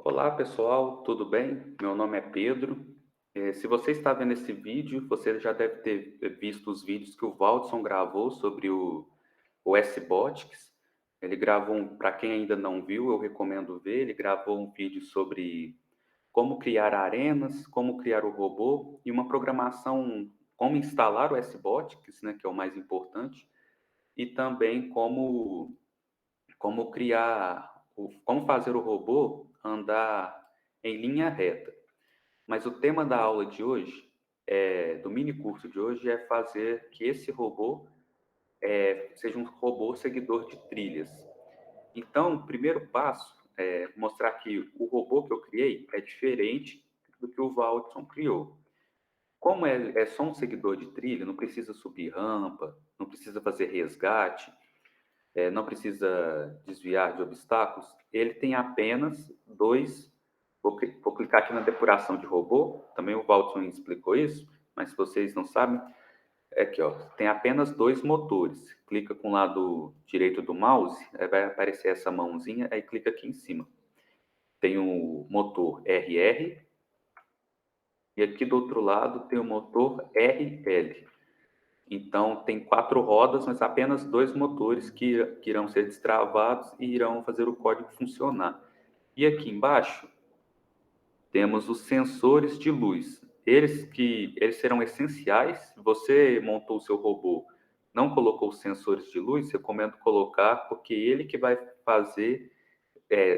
Olá pessoal, tudo bem? Meu nome é Pedro. Se você está vendo esse vídeo, você já deve ter visto os vídeos que o Valdson gravou sobre o SBotics. Ele gravou, para quem ainda não viu, eu recomendo ver. Ele gravou um vídeo sobre como criar arenas, como criar o robô e uma programação, como instalar o SBotics, né, que é o mais importante, e também como criar, como fazer o robô andar em linha reta. Mas o tema da aula de hoje, do mini curso de hoje, é fazer que esse robô seja um robô seguidor de trilhas. Então, o primeiro passo é mostrar que o robô que eu criei é diferente do que o Valdson criou. Como é só um seguidor de trilha, não precisa subir rampa, não precisa fazer resgate, não precisa desviar de obstáculos, ele tem apenas dois. Vou clicar aqui na depuração de robô, também o Valdson explicou isso, mas se vocês não sabem, é aqui, ó, tem apenas dois motores. Clica com o lado direito do mouse, aí vai aparecer essa mãozinha, aí clica aqui em cima. Tem o motor RR, e aqui do outro lado tem o motor RL. Então, tem 4 rodas, mas apenas 2 motores que irão ser destravados e irão fazer o código funcionar. E aqui embaixo, temos os sensores de luz. Eles serão essenciais. Se você montou o seu robô, não colocou os sensores de luz, recomendo colocar, porque ele que vai fazer,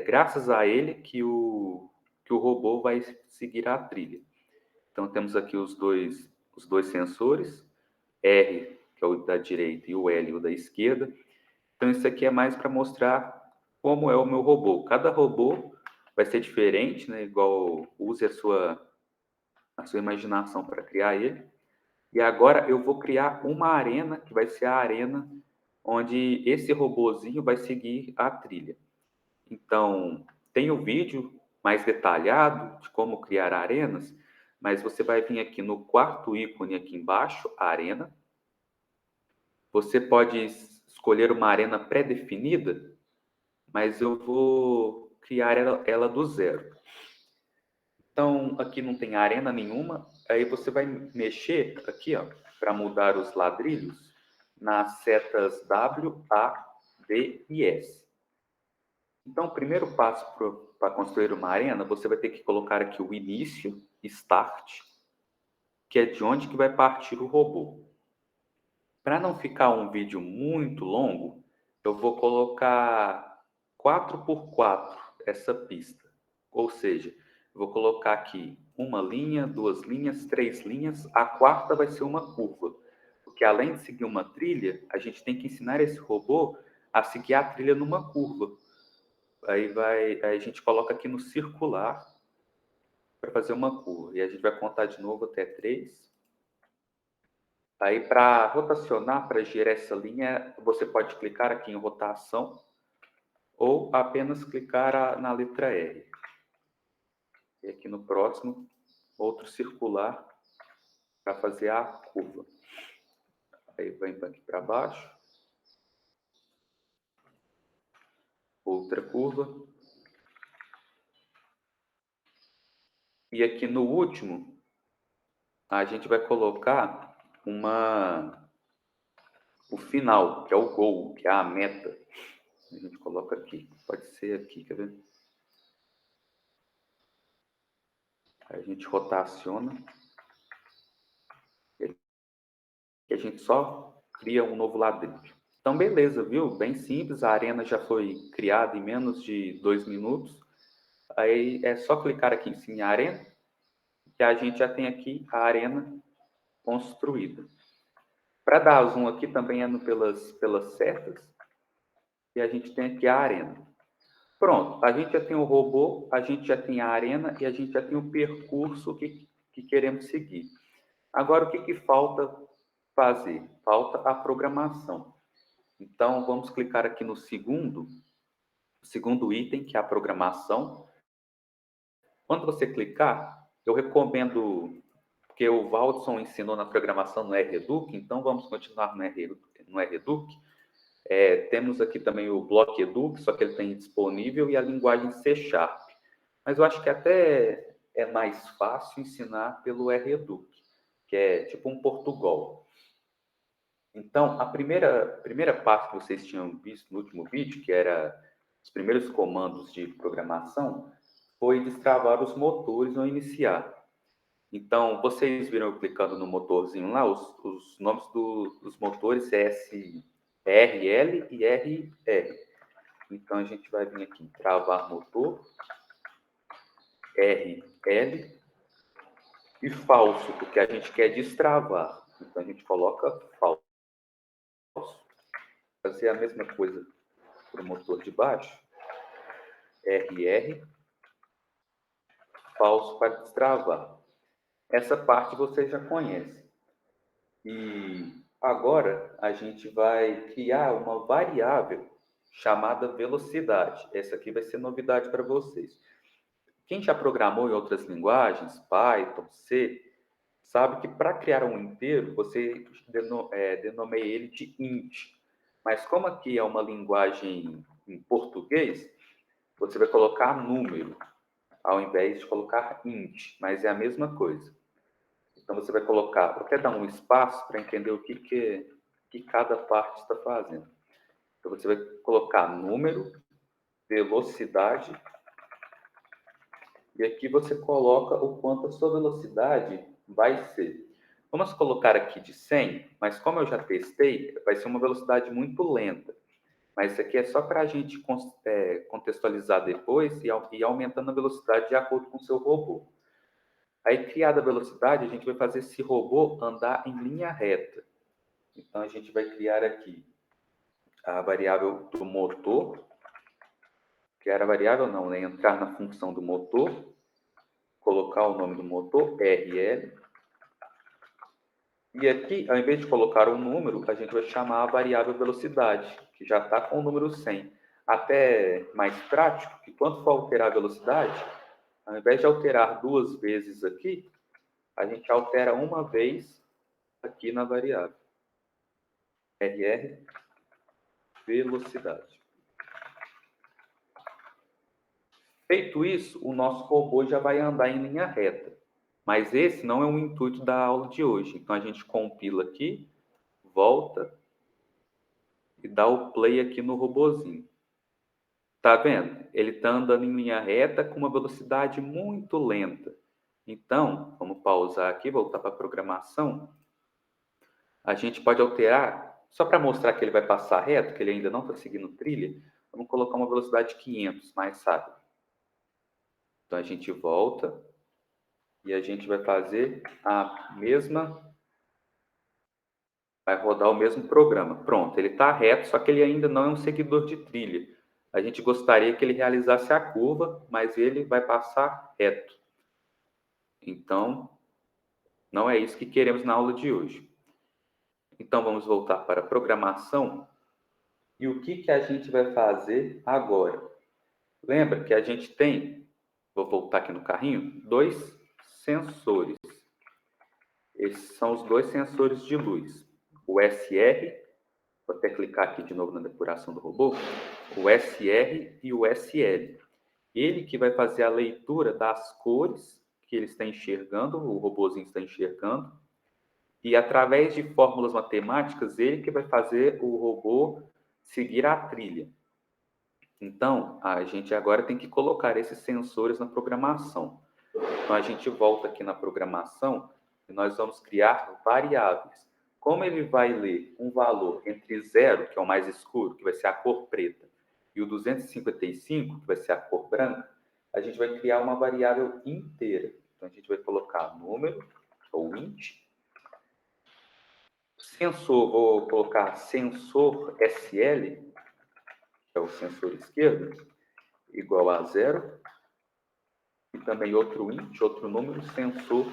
graças a ele que o robô vai seguir a trilha. Então, temos aqui os dois sensores, R, que é o da direita, e o L, o da esquerda. Então, isso aqui é mais para mostrar como é o meu robô. Cada robô vai ser diferente, né? Igual use a sua imaginação para criar ele. E agora eu vou criar uma arena, que vai ser a arena onde esse robozinho vai seguir a trilha. Então, tem o vídeo mais detalhado de como criar arenas, mas você vai vir aqui no quarto ícone aqui embaixo, a arena. Você pode escolher uma arena pré-definida, mas eu vou criar ela do zero. Então, aqui não tem arena nenhuma, aí você vai mexer aqui, ó, para mudar os ladrilhos, nas setas W, A, D e S. Então, o primeiro passo para construir uma arena, você vai ter que colocar aqui o início, start, que é de onde que vai partir o robô. Para não ficar um vídeo muito longo, eu vou colocar 4x4 essa pista. Ou seja, eu vou colocar aqui uma linha, duas linhas, três linhas, a quarta vai ser uma curva. Porque além de seguir uma trilha, a gente tem que ensinar esse robô a seguir a trilha numa curva. Aí a gente coloca aqui no circular para fazer uma curva. E a gente vai contar de novo até 3. Aí, para rotacionar, para girar essa linha, você pode clicar aqui em rotação ou apenas clicar na letra R. E aqui no próximo, outro circular para fazer a curva. Aí vem aqui para baixo, outra curva. E aqui no último, a gente vai colocar o final, que é o goal, que é a meta. A gente coloca aqui. Pode ser aqui, quer ver? Aí a gente rotaciona. E a gente só cria um novo ladrilho. Então, beleza, viu? Bem simples. A arena já foi criada em menos de 2 minutos. Aí é só clicar aqui em cima em arena, que a gente já tem aqui a arena construída. Para dar zoom aqui também é pelas setas. E a gente tem aqui a arena. Pronto, a gente já tem o robô, a gente já tem a arena e a gente já tem o percurso que queremos seguir. Agora, o que falta fazer? Falta a programação. Então, vamos clicar aqui no segundo item, que é a programação. Quando você clicar, eu recomendo, porque o Valdson ensinou na programação no REduc, então vamos continuar no REduc. Temos aqui também o Block Educ, só que ele tem disponível, e a linguagem C Sharp. Mas eu acho que até é mais fácil ensinar pelo REduc, que é tipo um Portugal. Então, a primeira parte que vocês tinham visto no último vídeo, que era os primeiros comandos de programação, foi destravar os motores ou iniciar. Então, vocês viram eu clicando no motorzinho lá, os nomes dos motores é RL e RR. Então, a gente vai vir aqui, travar motor, RL, e falso, porque a gente quer destravar. Então, a gente coloca falso. Fazer a mesma coisa para o motor de baixo, RR, falso para destravar. Essa parte você já conhece. E agora a gente vai criar uma variável chamada velocidade. Essa aqui vai ser novidade para vocês. Quem já programou em outras linguagens, Python, C, sabe que para criar um inteiro, você denomeia ele de int. Mas como aqui é uma linguagem em português, você vai colocar número, ao invés de colocar int, mas é a mesma coisa. Então, você vai colocar, vou até dar um espaço para entender o que cada parte está fazendo. Então, você vai colocar número, velocidade, e aqui você coloca o quanto a sua velocidade vai ser. Vamos colocar aqui de 100, mas como eu já testei, vai ser uma velocidade muito lenta. Mas isso aqui é só para a gente contextualizar depois e aumentando a velocidade de acordo com o seu robô. Aí, criada a velocidade, a gente vai fazer esse robô andar em linha reta. Então, a gente vai criar aqui a variável do motor, que era variável não, né? Entrar na função do motor, colocar o nome do motor, RL. E aqui, ao invés de colocar um número, a gente vai chamar a variável velocidade, que já está com o número 100. Até mais prático, que quando for alterar a velocidade, ao invés de alterar duas vezes aqui, a gente altera uma vez aqui na variável. RR, velocidade. Feito isso, o nosso robô já vai andar em linha reta. Mas esse não é o intuito da aula de hoje. Então, a gente compila aqui, volta e dá o play aqui no robozinho. Tá vendo? Ele está andando em linha reta com uma velocidade muito lenta. Então, vamos pausar aqui, voltar para a programação. A gente pode alterar, só para mostrar que ele vai passar reto, que ele ainda não está seguindo trilha, vamos colocar uma velocidade de 500, mais rápido. Então, a gente volta e a gente vai fazer vai rodar o mesmo programa. Pronto, ele está reto, só que ele ainda não é um seguidor de trilha. A gente gostaria que ele realizasse a curva, mas ele vai passar reto. Então, não é isso que queremos na aula de hoje. Então, vamos voltar para a programação. E o que a gente vai fazer agora? Lembra que a gente tem, vou voltar aqui no carrinho, dois sensores. Esses são os dois sensores de luz. O SR, vou até clicar aqui de novo na depuração do robô, o SR e o SL. Ele que vai fazer a leitura das cores que ele está enxergando, o robozinho está enxergando, e através de fórmulas matemáticas, ele que vai fazer o robô seguir a trilha. Então, a gente agora tem que colocar esses sensores na programação. Então, a gente volta aqui na programação e nós vamos criar variáveis. Como ele vai ler um valor entre 0, que é o mais escuro, que vai ser a cor preta, e o 255, que vai ser a cor branca, a gente vai criar uma variável inteira. Então, a gente vai colocar número, ou int. Sensor, vou colocar sensor SL, que é o sensor esquerdo, igual a 0. E também outro int, outro número, sensor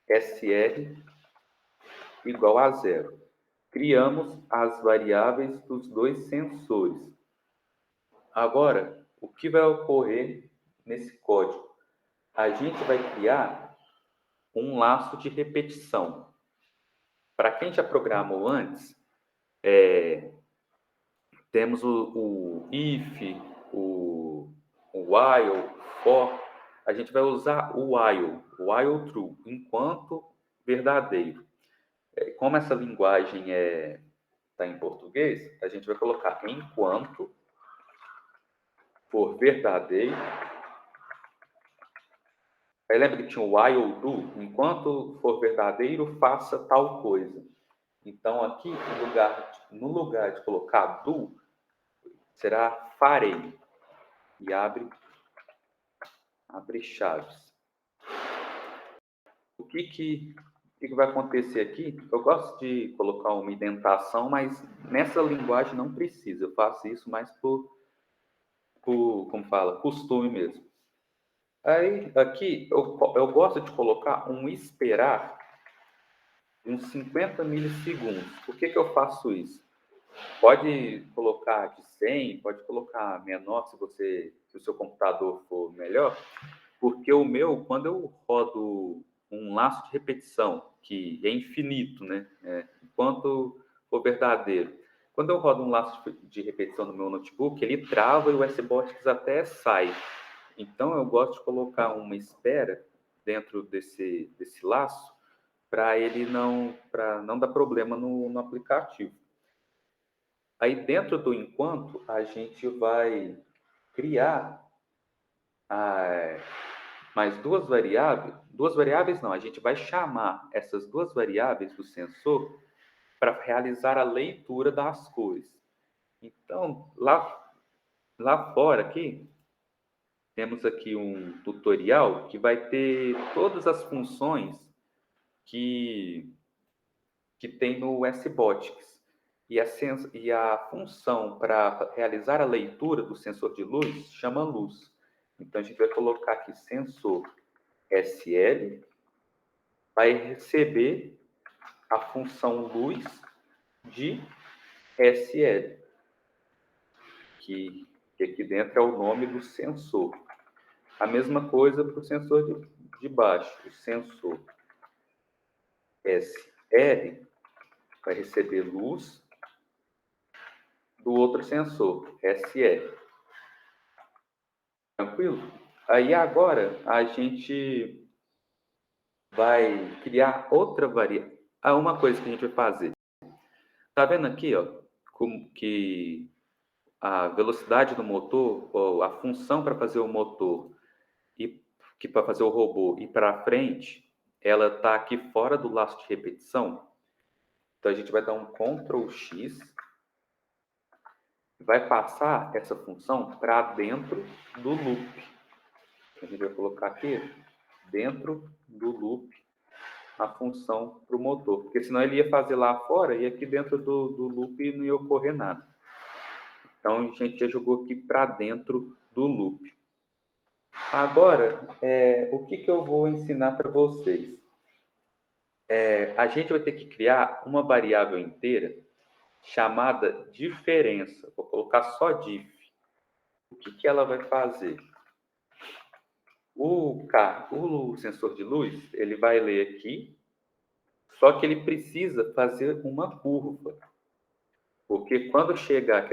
SR igual a 0. Criamos as variáveis dos dois sensores. Agora, o que vai ocorrer nesse código? A gente vai criar um laço de repetição. Para quem já programou antes, temos o if, while, for, a gente vai usar o while true, enquanto verdadeiro. Como essa linguagem está em português, a gente vai colocar enquanto for verdadeiro. Aí lembra que tinha o while do? Enquanto for verdadeiro, faça tal coisa. Então, aqui, no lugar de colocar do, será farei. E abre chaves. O que vai acontecer aqui? Eu gosto de colocar uma indentação, mas nessa linguagem não precisa. Eu faço isso mais como fala, costume mesmo. Aí, aqui, eu gosto de colocar um esperar de uns 50 milissegundos. Por que eu faço isso? Pode colocar de 100, pode colocar menor se o seu computador for melhor, porque o meu, quando eu rodo um laço de repetição, que é infinito, né? Enquanto for verdadeiro. Quando eu rodo um laço de repetição no meu notebook, ele trava e o SBOtics até sai. Então, eu gosto de colocar uma espera dentro desse laço para não dar problema no aplicativo. Aí, dentro do enquanto, a gente vai criar mais duas variáveis. Duas variáveis não, a gente vai chamar essas duas variáveis do sensor para realizar a leitura das cores. Então, lá fora aqui, temos aqui um tutorial que vai ter todas as funções que tem no SBOtics. E a função para realizar a leitura do sensor de luz chama luz. Então, a gente vai colocar aqui sensor SL, vai receber a função luz de SL, que aqui dentro é o nome do sensor. A mesma coisa para o sensor de baixo. O sensor SR vai receber luz do outro sensor, SR. Tranquilo? Aí agora a gente vai criar outra variável. Uma coisa que a gente vai fazer. Tá vendo aqui, ó, como que a velocidade do motor, ou a função para fazer o motor e que para fazer o robô ir para frente, ela está aqui fora do laço de repetição. Então a gente vai dar um Ctrl X, vai passar essa função para dentro do loop. A gente vai colocar aqui dentro do loop a função para o motor, porque senão ele ia fazer lá fora e aqui dentro do loop não ia ocorrer nada. Então a gente já jogou aqui para dentro do loop. Agora, o que eu vou ensinar para vocês? A gente vai ter que criar uma variável inteira chamada diferença. Vou colocar só diff. O que ela vai fazer? O sensor de luz, ele vai ler aqui, só que ele precisa fazer uma curva. Porque quando chegar,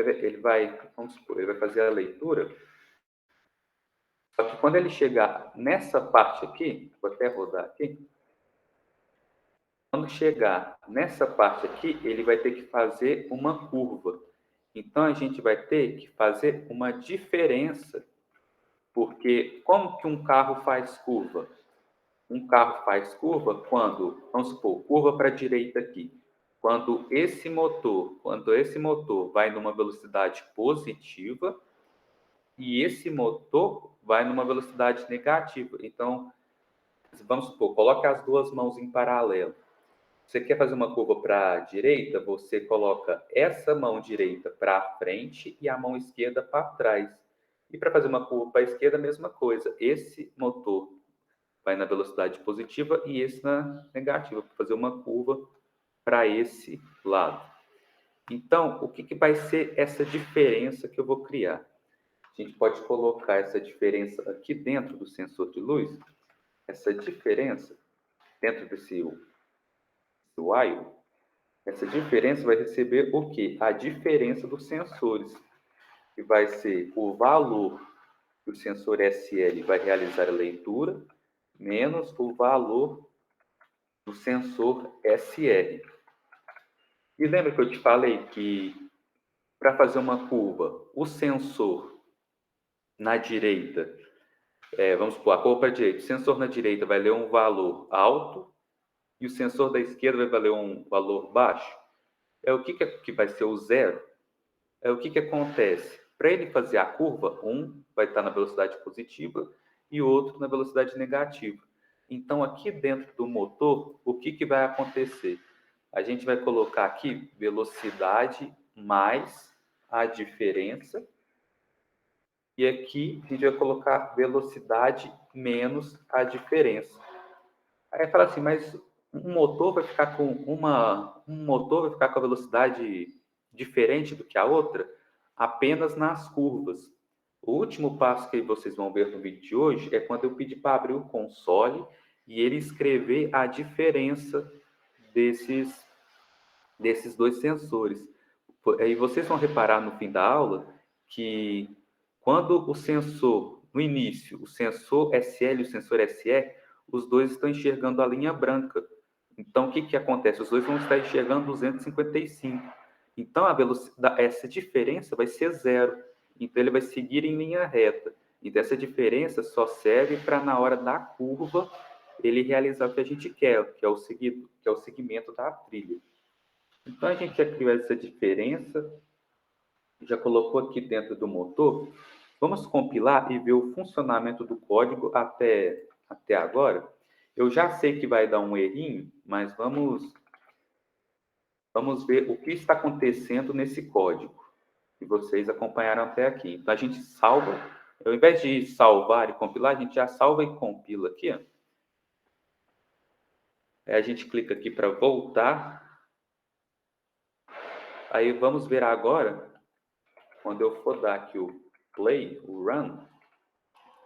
vamos supor, ele vai fazer a leitura, só que quando ele chegar nessa parte aqui, vou até rodar aqui, quando chegar nessa parte aqui, ele vai ter que fazer uma curva. Então, a gente vai ter que fazer uma diferença, porque como que um carro faz curva? Um carro faz curva quando, vamos supor, curva para a direita aqui. Quando esse motor vai numa velocidade positiva e esse motor vai numa velocidade negativa. Então, vamos supor, coloque as duas mãos em paralelo. Você quer fazer uma curva para a direita, você coloca essa mão direita para frente e a mão esquerda para trás. E para fazer uma curva para a esquerda, a mesma coisa. Esse motor vai na velocidade positiva e esse na negativa, para fazer uma curva para esse lado. Então, o que vai ser essa diferença que eu vou criar? A gente pode colocar essa diferença aqui dentro do sensor de luz. Essa diferença, dentro desse while, essa diferença vai receber o quê? A diferença dos sensores, que vai ser o valor que o sensor SL vai realizar a leitura, menos o valor do sensor SR. E lembra que eu te falei que para fazer uma curva, o sensor na direita, vamos supor, a curva para a direita, o sensor na direita vai ler um valor alto e o sensor da esquerda vai valer um valor baixo. O que vai ser o zero? O que acontece? Para ele fazer a curva, um vai estar na velocidade positiva e o outro na velocidade negativa. Então, aqui dentro do motor, o que vai acontecer? A gente vai colocar aqui velocidade mais a diferença. E aqui a gente vai colocar velocidade menos a diferença. Aí fala assim, mas um motor vai ficar com a velocidade diferente do que a outra apenas nas curvas. O último passo que vocês vão ver no vídeo de hoje é quando eu pedir para abrir o console e ele escrever a diferença desses dois sensores. Aí vocês vão reparar no fim da aula que quando o sensor, no início, o sensor SL e o sensor SE, os dois estão enxergando a linha branca. Então, o que acontece? Os dois vão estar enxergando 255. Então, essa diferença vai ser zero. Então, ele vai seguir em linha reta. Então, essa diferença só serve para, na hora da curva, ele realizar o que a gente quer, que é o segmento da trilha. Então, a gente já criou essa diferença, já colocou aqui dentro do motor. Vamos compilar e ver o funcionamento do código até agora. Eu já sei que vai dar um errinho, mas vamos ver o que está acontecendo nesse código que vocês acompanharam até aqui. Então, a gente salva, ao invés de salvar e compilar, a gente já salva e compila aqui. Ó. Aí a gente clica aqui para voltar. Aí vamos ver agora, quando eu for dar aqui o play, o run,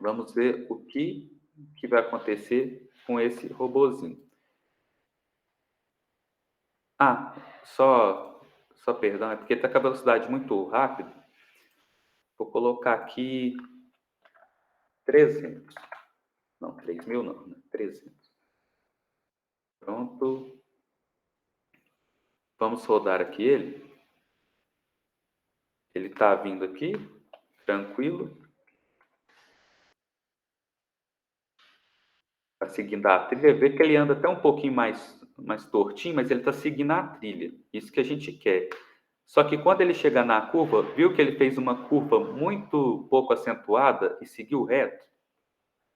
vamos ver o que vai acontecer com esse robozinho. Só perdão, é porque está com a velocidade muito rápida. Vou colocar aqui 300. Não, 3.000 não, né? 300. Pronto. Vamos rodar aqui ele. Ele está vindo aqui, tranquilo. Está seguindo a trilha. Vê que ele anda até um pouquinho mais tortinho, mas ele está seguindo a trilha. Isso que a gente quer. Só que quando ele chegar na curva, viu que ele fez uma curva muito pouco acentuada e seguiu reto?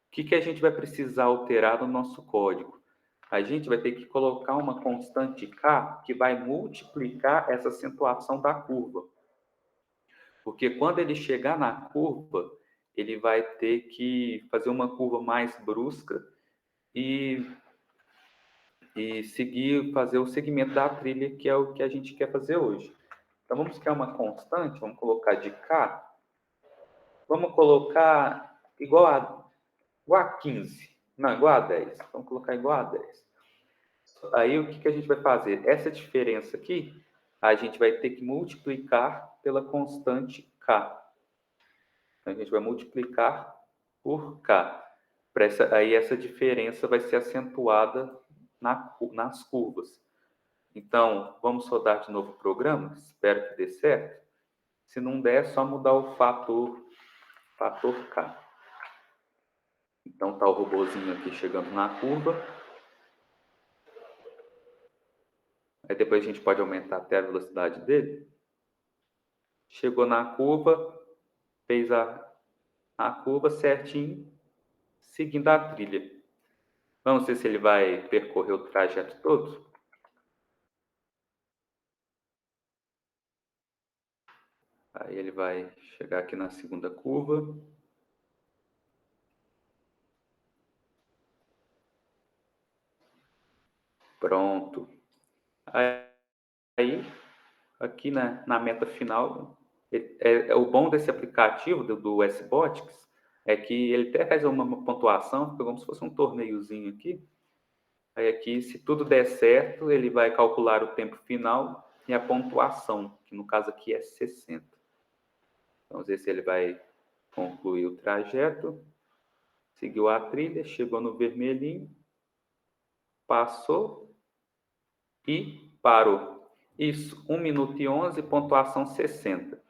O que a gente vai precisar alterar no nosso código? A gente vai ter que colocar uma constante k que vai multiplicar essa acentuação da curva. Porque quando ele chegar na curva, ele vai ter que fazer uma curva mais brusca e fazer o segmento da trilha, que é o que a gente quer fazer hoje. Então, vamos criar uma constante, vamos colocar de k, vamos colocar igual a 15, não, igual a 10, vamos colocar igual a 10. Aí, o que a gente vai fazer? Essa diferença aqui, a gente vai ter que multiplicar pela constante k. Então, a gente vai multiplicar por k. Aí, essa diferença vai ser acentuada nas curvas. Então, vamos rodar de novo o programa, espero que dê certo. Se não der, é só mudar o fator K. Então, está o robozinho aqui chegando na curva. Aí depois a gente pode aumentar até a velocidade dele. Chegou na curva, fez a curva certinho, seguindo a trilha. Vamos ver se ele vai percorrer o trajeto todo. Aí ele vai chegar aqui na segunda curva. Pronto. Aí aqui na meta final, o bom desse aplicativo do SBotics é que ele até faz uma pontuação, como se fosse um torneiozinho aqui. Aí aqui, se tudo der certo, ele vai calcular o tempo final e a pontuação, que no caso aqui é 60. Vamos ver se ele vai Concluiu o trajeto, seguiu a trilha, chegou no vermelhinho, passou e parou. Isso, 1 minuto e 11, pontuação 60.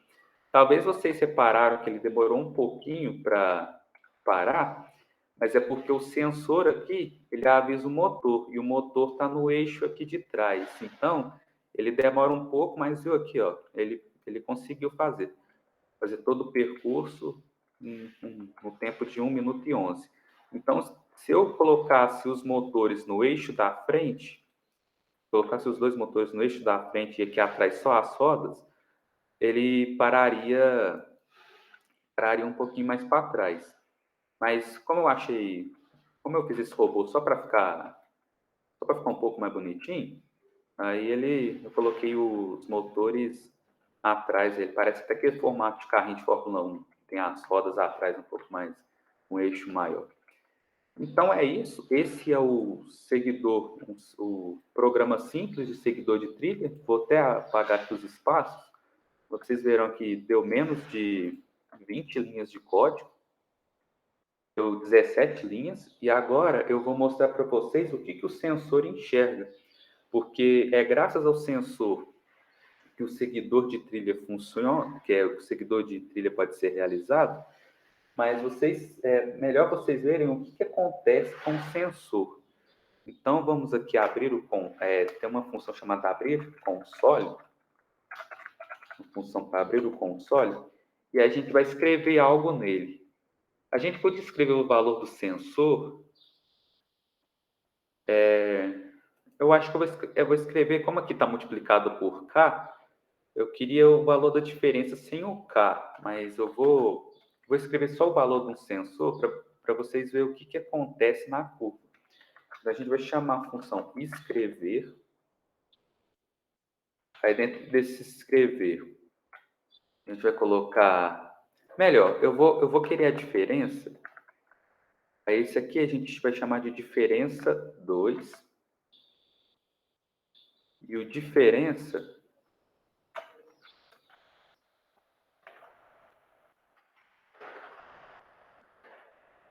Talvez vocês repararam que ele demorou um pouquinho para parar, mas é porque o sensor aqui, ele avisa o motor, e o motor está no eixo aqui de trás. Então, ele demora um pouco, mas viu aqui, ó, ele conseguiu fazer todo o percurso no tempo de 1 minuto e 11. Então, se eu colocasse os motores no eixo da frente, colocasse os dois motores no eixo da frente e aqui atrás só as rodas, ele pararia um pouquinho mais para trás. Mas como eu fiz esse robô só para ficar um pouco mais bonitinho, aí eu coloquei os motores atrás, ele parece até aquele formato de carrinho de Fórmula 1, tem as rodas atrás um pouco mais, um eixo maior. Então é isso, esse é o seguidor, o programa simples de seguidor de trilha. Vou até apagar aqui os espaços, vocês verão que deu menos de 20 linhas de código, deu 17 linhas, e agora eu vou mostrar para vocês o que o sensor enxerga, porque é graças ao sensor que o seguidor de trilha funciona, que é o seguidor de trilha pode ser realizado, mas melhor vocês verem o que acontece com o sensor. Então, vamos aqui abrir tem uma função chamada abrir console, uma função para abrir o console, e a gente vai escrever algo nele. A gente pode escrever o valor do sensor, eu acho que eu vou escrever, como aqui está multiplicado por K, eu queria o valor da diferença sem o K, mas eu vou escrever só o valor de um sensor para vocês verem o que acontece na curva. A gente vai chamar a função escrever. Aí dentro desse escrever, a gente vai colocar... Melhor, eu vou querer a diferença. Aí esse aqui a gente vai chamar de diferença 2. E o diferença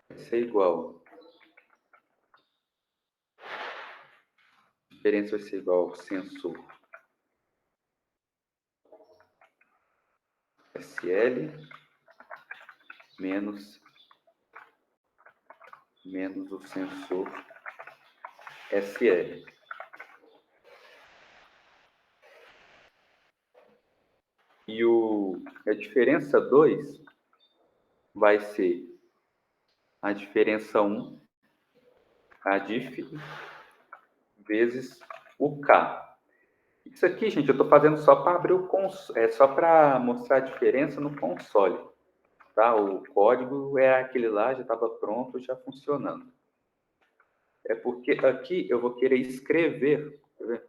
vai ser igual. A diferença vai ser igual ao sensor SL menos o sensor SL. E a diferença 2 vai ser a diferença 1, a dif, vezes o K. Isso aqui, gente, eu estou fazendo só para abrir o console, só para mostrar a diferença no console. Tá? O código é aquele lá, já estava pronto, já funcionando. É porque aqui eu vou querer escrever, quer ver?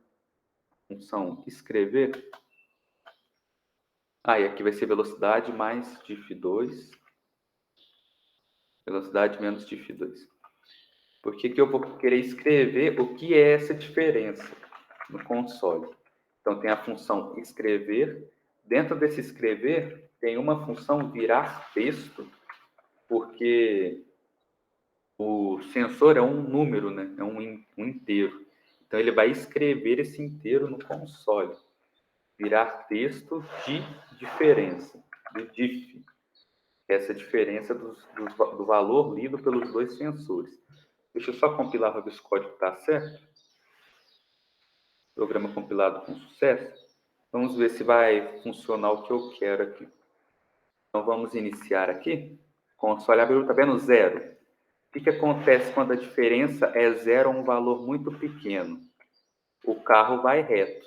Função escrever. E aqui vai ser velocidade mais diff2, velocidade menos diff2. Por que eu vou querer escrever o que é essa diferença no console? Então, tem a função escrever. Dentro desse escrever, tem uma função virar texto, porque o sensor é um número, né? É um inteiro. Então, ele vai escrever esse inteiro no console. Virar texto de diferença, do diff. Essa diferença do valor lido pelos dois sensores. Deixa eu só compilar para ver se o código está certo. Programa compilado com sucesso. Vamos ver se vai funcionar o que eu quero aqui. Então, vamos iniciar aqui. Console abriu, está vendo? 0. O que acontece quando a diferença é 0 ou um valor muito pequeno? O carro vai reto.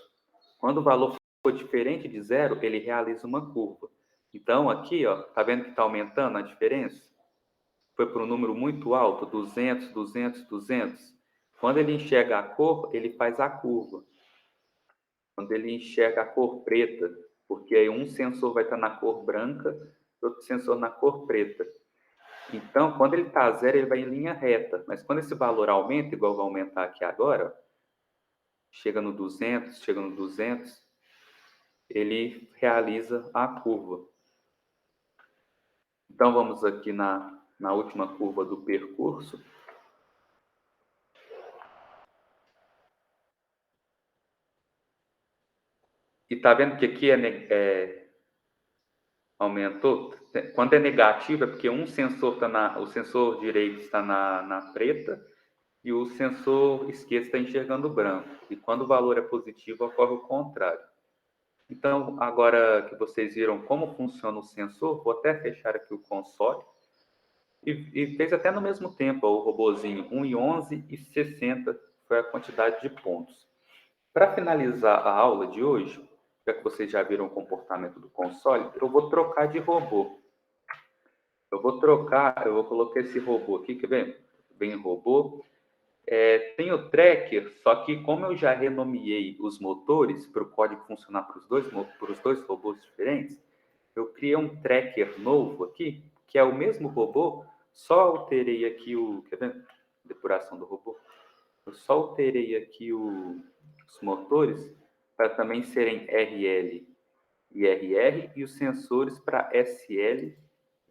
Quando o valor for diferente de 0, ele realiza uma curva. Então, aqui, ó, tá vendo que está aumentando a diferença? Foi para um número muito alto, 200, 200, 200. Quando ele enxerga a cor, ele faz a curva. Quando ele enxerga a cor preta, porque aí um sensor vai estar na cor branca e outro sensor na cor preta. Então, quando ele está a 0, ele vai em linha reta. Mas quando esse valor aumenta, igual vai aumentar aqui agora, chega no 200, ele realiza a curva. Então, vamos aqui na última curva do percurso. E tá vendo que aqui aumentou? Quando é negativo, é porque um sensor o sensor direito está na preta e o sensor esquerdo está enxergando branco. E quando o valor é positivo, ocorre o contrário. Então, agora que vocês viram como funciona o sensor, vou até fechar aqui o console. E fez até no mesmo tempo o robozinho, 1,11 e 60 foi a quantidade de pontos. Para finalizar a aula de hoje, já que vocês já viram o comportamento do console, eu vou trocar de robô. Eu vou colocar esse robô aqui, quer ver? Vem robô. Tem o tracker, só que como eu já renomeei os motores para o código funcionar para os dois robôs diferentes, eu criei um tracker novo aqui, que é o mesmo robô, só alterei aqui quer ver? Depuração do robô. Eu só alterei aqui os motores para também serem RL e RR e os sensores para SL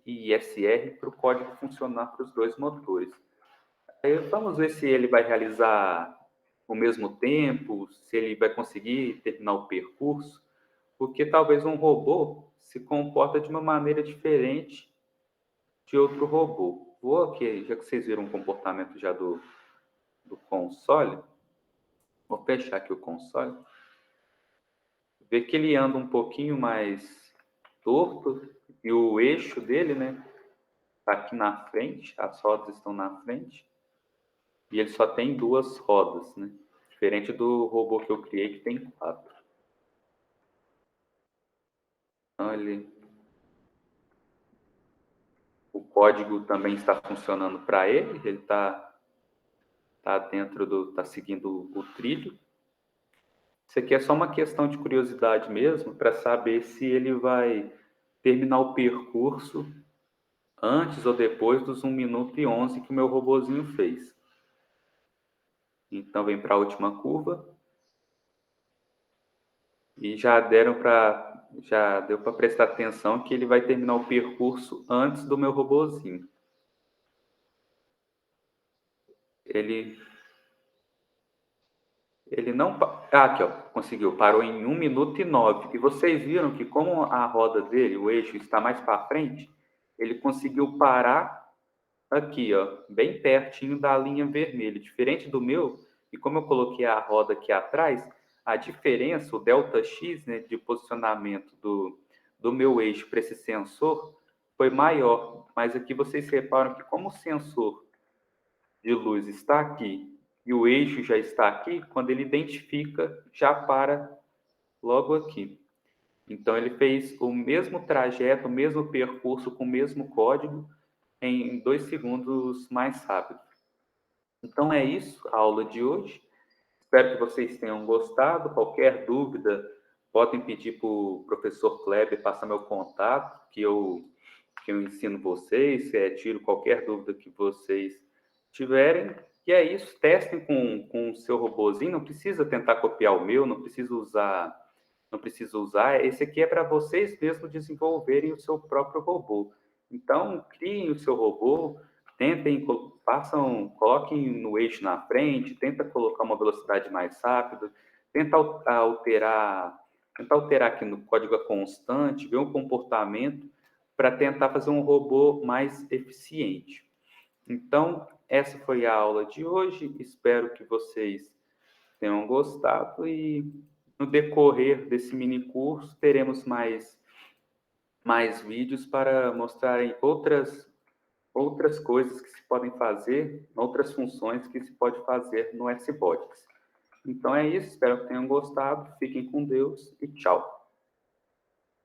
e SR para o código funcionar para os dois motores. Aí vamos ver se ele vai realizar o mesmo tempo, se ele vai conseguir terminar o percurso, porque talvez um robô se comporta de uma maneira diferente de outro robô. Vou aqui, já que vocês viram o comportamento já do console, vou fechar aqui o console, ver que ele anda um pouquinho mais torto e o eixo dele, né, tá aqui na frente, as rodas estão na frente e ele só tem duas rodas, né, diferente do robô que eu criei que tem quatro. Então o código também está funcionando para ele tá seguindo o trilho. Isso aqui é só uma questão de curiosidade mesmo, para saber se ele vai terminar o percurso antes ou depois dos 1 minuto e 11 que o meu robozinho fez. Então, vem para a última curva. E já deu para prestar atenção que ele vai terminar o percurso antes do meu robozinho. Ele não... aqui, ó, conseguiu. Parou em 1 minuto e 9. E vocês viram que como a roda dele, o eixo, está mais para frente, ele conseguiu parar aqui, ó, bem pertinho da linha vermelha. Diferente do meu, e como eu coloquei a roda aqui atrás, a diferença, o Δx, né, de posicionamento do meu eixo para esse sensor foi maior. Mas aqui vocês reparam que como o sensor de luz está aqui e o eixo já está aqui, quando ele identifica, já para logo aqui. Então, ele fez o mesmo trajeto, o mesmo percurso, com o mesmo código, em 2 segundos mais rápido. Então, é isso, a aula de hoje. Espero que vocês tenham gostado. Qualquer dúvida, podem pedir para o professor Kleber passar meu contato, que eu ensino vocês, tiro qualquer dúvida que vocês tiverem. E é isso, testem com o seu robozinho, não precisa tentar copiar o meu, não precisa usar. Esse aqui é para vocês mesmos desenvolverem o seu próprio robô. Então, criem o seu robô, coloquem no eixo na frente, tenta colocar uma velocidade mais rápida, tenta alterar aqui no código constante, ver um comportamento para tentar fazer um robô mais eficiente. Então, essa foi a aula de hoje. Espero que vocês tenham gostado e no decorrer desse mini curso teremos mais vídeos para mostrarem outras coisas que se podem fazer, outras funções que se pode fazer no SBotics. Então é isso, espero que tenham gostado, fiquem com Deus e tchau.